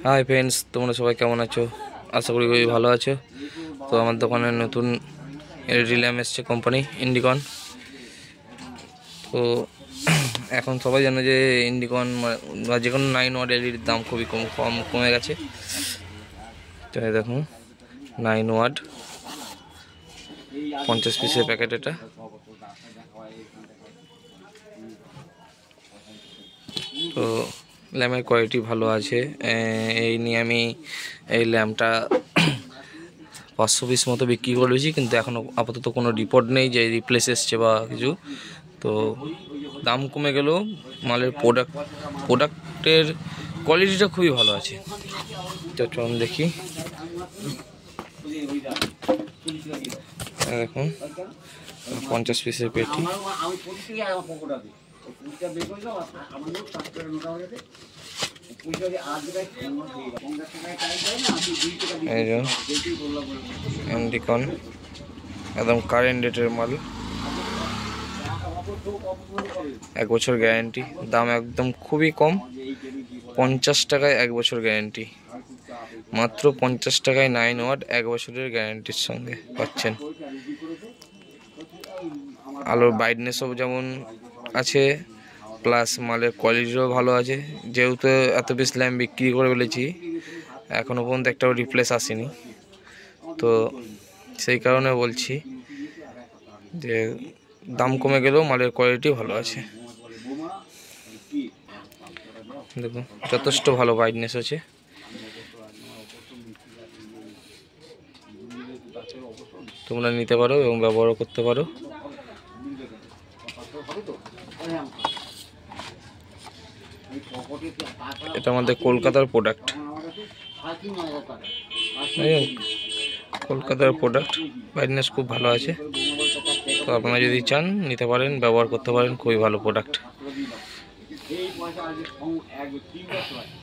Hi friends, তোমরা সবাই কেমন আছো? আশা করি খুবই ভালো আছো। তো আমার দোকানে নতুন এলইডি ল্যাম্প এসছে, কোম্পানি ইন্ডিকন। তো এখন সবাই জানে যে ইন্ডিকন বা যে কোনো 9 ওয়াট এলইডির দাম খুবই কমে গেছে। তো দেখুন 9 ওয়াট 50 পিসের প্যাকেট। এটা তো ল্যাম্পের কোয়ালিটি ভালো আছে। এই নিয়ে আমি এই ল্যাম্পটা 500 পিস মতো বিক্রি করেছি, কিন্তু এখনও আপাতত কোনো রিপোর্ট নেই যে রিপ্লেস এসছে বা কিছু। তো দাম কমে গেলেও মালের প্রোডাক্টের কোয়ালিটিটা খুবই ভালো আছে। তো চলুন দেখি। দেখুন 50 পিসের পেটি। ইন্ডিকন একদম কারেন্ট ডেটের মাল, 1 বছর গ্যারেন্টি। দাম একদম খুবই কম, 50 টাকায় 1 বছর গ্যারেন্টি। মাত্র 50 টাকায় 9 ওয়াট 1 বছরের গ্যারেন্টির সঙ্গে পাচ্ছেন। আলোর ব্রাইটনেসও যেমন আছে, প্লাস মালের কোয়ালিটিও ভালো আছে। যেহেতু এত বেশি ল্যাম্প বিক্রি করে ফেলেছি, এখনও পর্যন্ত একটাও রিপ্লেস আসেনি। তো সেই কারণে বলছি যে দাম কমে গেলেও মালের কোয়ালিটি ভালো আছে। দেখুন যথেষ্ট ভালো ব্রাইটনেস আছে। তোমরা নিতে পারো এবং ব্যবহারও করতে পারো। এটা আমাদের কলকাতার প্রোডাক্ট, ব্রাইটনেস খুব ভালো আছে। তো আপনারা যদি চান নিতে পারেন, ব্যবহার করতে পারেন, খুবই ভালো প্রোডাক্ট।